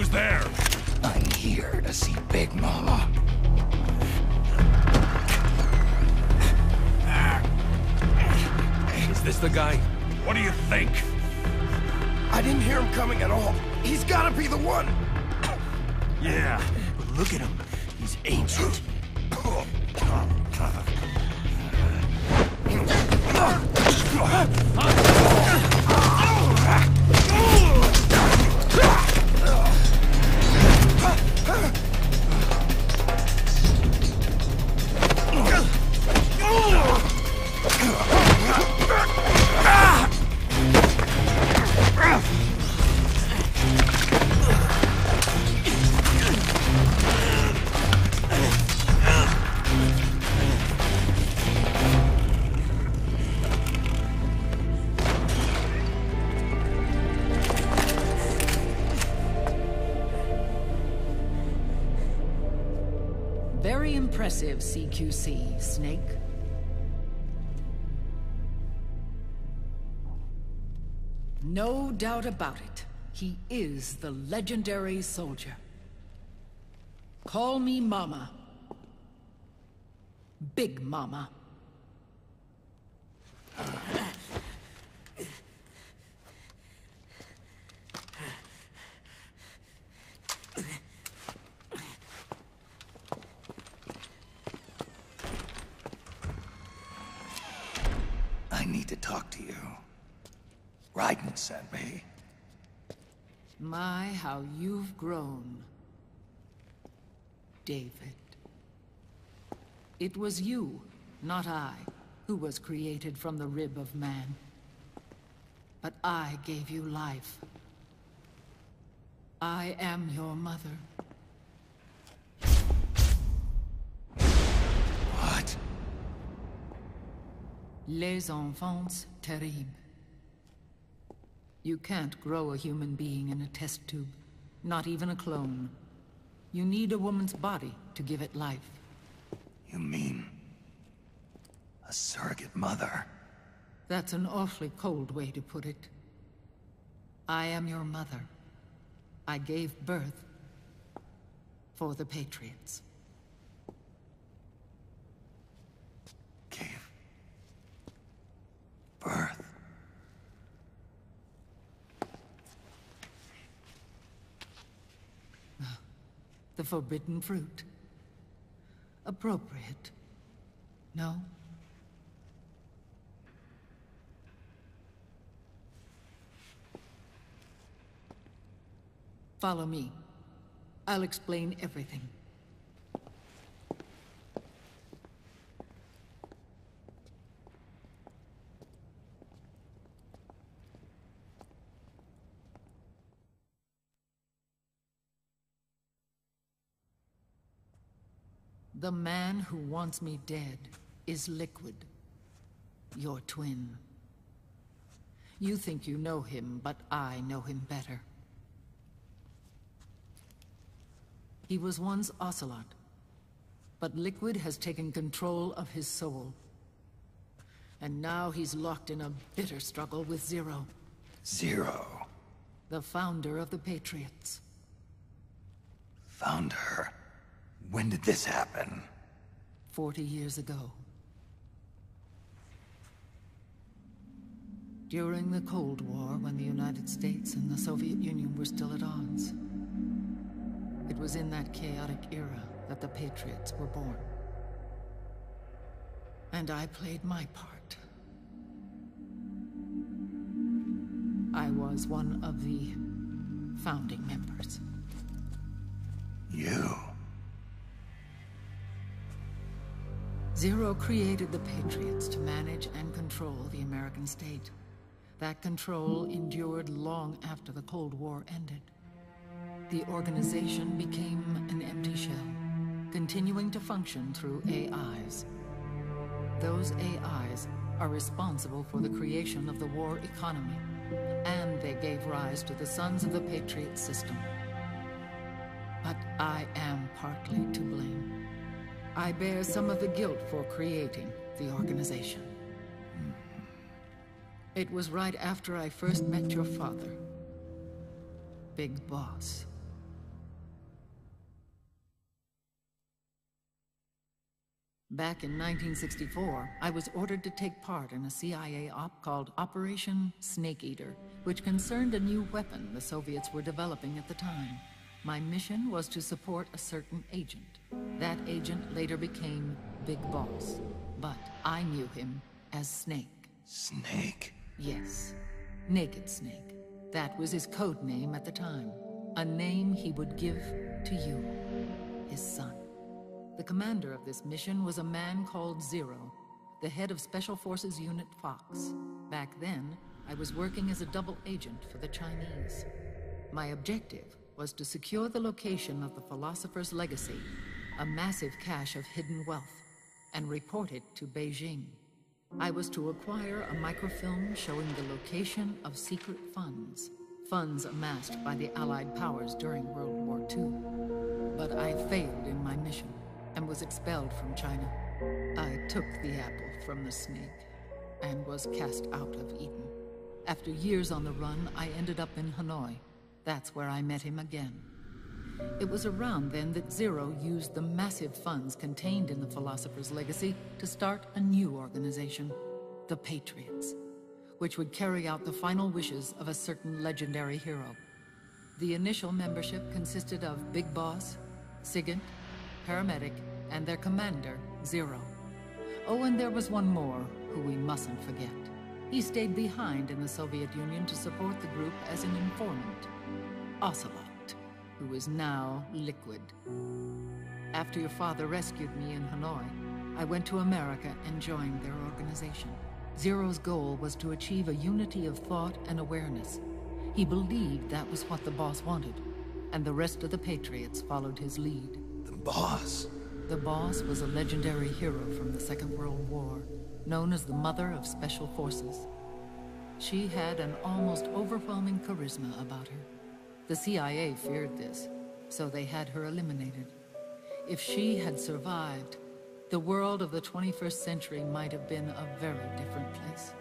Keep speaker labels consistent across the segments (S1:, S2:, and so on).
S1: Who's there?
S2: I'm here to see Big Mama.
S1: Is this the guy? What do you think?
S3: I didn't hear him coming at all. He's gotta be the one!
S1: Yeah, but look at him. He's ancient.
S4: Very impressive, CQC, Snake. No doubt about it. He is the legendary soldier. Call me Mama. Big Mama.
S2: I need to talk to you. Raiden sent me.
S4: My, how you've grown, David. It was you, not I, who was created from the rib of man. But I gave you life. I am your mother.
S2: What?
S4: Les enfants terribles. You can't grow a human being in a test tube, not even a clone. You need a woman's body to give it life.
S2: You mean... a surrogate mother?
S4: That's an awfully cold way to put it. I am your mother. I gave birth for the Patriots.
S2: Gave birth?
S4: The forbidden fruit. Appropriate. No? Follow me. I'll explain everything. The man who wants me dead is Liquid, your twin. You think you know him, but I know him better. He was once Ocelot, but Liquid has taken control of his soul. And now he's locked in a bitter struggle with Zero.
S2: Zero?
S4: The founder of the Patriots.
S2: Founder? When did this happen?
S4: 40 years ago. During the Cold War, when the United States and the Soviet Union were still at odds. It was in that chaotic era that the Patriots were born. And I played my part. I was one of the founding members.
S2: You?
S4: Zero created the Patriots to manage and control the American state. That control endured long after the Cold War ended. The organization became an empty shell, continuing to function through AIs. Those AIs are responsible for the creation of the war economy, and they gave rise to the Sons of the Patriot system. But I am partly to blame. I bear some of the guilt for creating the organization. It was right after I first met your father, Big Boss. Back in 1964, I was ordered to take part in a CIA op called Operation Snake Eater, which concerned a new weapon the Soviets were developing at the time. My mission was to support a certain agent. That agent later became Big Boss, but I knew him as Snake.
S2: Snake?
S4: Yes, Naked Snake. That was his code name at the time. A name he would give to you, his son. The commander of this mission was a man called Zero, the head of Special Forces Unit Fox. Back then, I was working as a double agent for the Chinese. My objective was to secure the location of the Philosopher's Legacy, a massive cache of hidden wealth, and report it to Beijing. I was to acquire a microfilm showing the location of secret funds, funds amassed by the Allied powers during World War II. But I failed in my mission and was expelled from China. I took the apple from the snake and was cast out of Eden. After years on the run, I ended up in Hanoi. That's where I met him again. It was around then that Zero used the massive funds contained in the Philosopher's Legacy to start a new organization, the Patriots, which would carry out the final wishes of a certain legendary hero. The initial membership consisted of Big Boss, SIGINT, Paramedic, and their commander, Zero. Oh, and there was one more who we mustn't forget. He stayed behind in the Soviet Union to support the group as an informant, Ocelot, who is now Liquid. After your father rescued me in Hanoi, I went to America and joined their organization. Zero's goal was to achieve a unity of thought and awareness. He believed that was what the boss wanted, and the rest of the Patriots followed his lead.
S2: The boss?
S4: The boss was a legendary hero from the Second World War, known as the Mother of Special Forces. She had an almost overwhelming charisma about her. The CIA feared this, so they had her eliminated. If she had survived, the world of the 21st century might have been a very different place.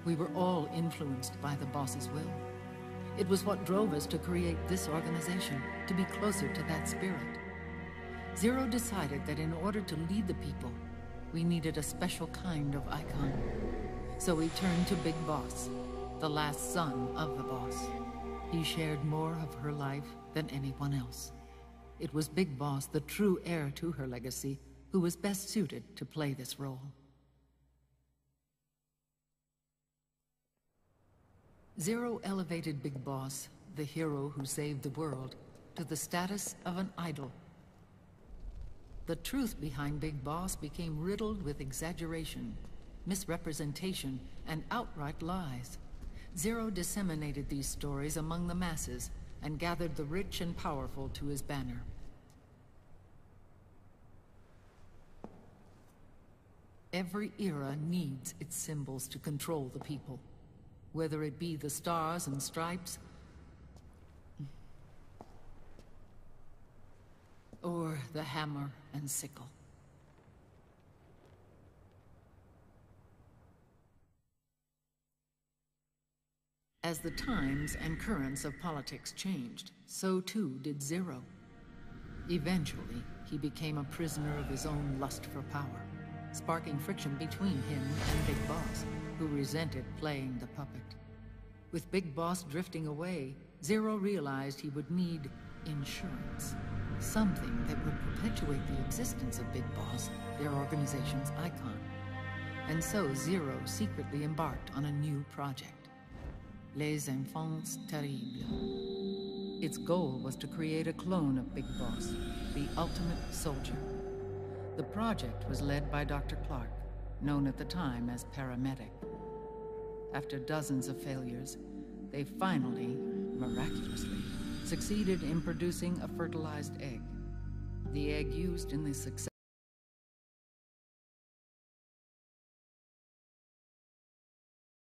S4: We were all influenced by the boss's will. It was what drove us to create this organization, to be closer to that spirit. Zero decided that in order to lead the people, we needed a special kind of icon. So we turned to Big Boss, the last son of the boss. He shared more of her life than anyone else. It was Big Boss, the true heir to her legacy, who was best suited to play this role. Zero elevated Big Boss, the hero who saved the world, to the status of an idol. The truth behind Big Boss became riddled with exaggeration, misrepresentation, and outright lies. Zero disseminated these stories among the masses and gathered the rich and powerful to his banner. Every era needs its symbols to control the people, whether it be the stars and stripes, or the hammer and sickle. As the times and currents of politics changed, so too did Zero. Eventually, he became a prisoner of his own lust for power, sparking friction between him and Big Boss, who resented playing the puppet. With Big Boss drifting away, Zero realized he would need insurance. Something that would perpetuate the existence of Big Boss, their organization's icon. And so Zero secretly embarked on a new project, Les Enfants Terribles. Its goal was to create a clone of Big Boss, the ultimate soldier. The project was led by Dr. Clark, known at the time as Paramedic. After dozens of failures, they finally, miraculously, succeeded in producing a fertilized egg. The egg used in the success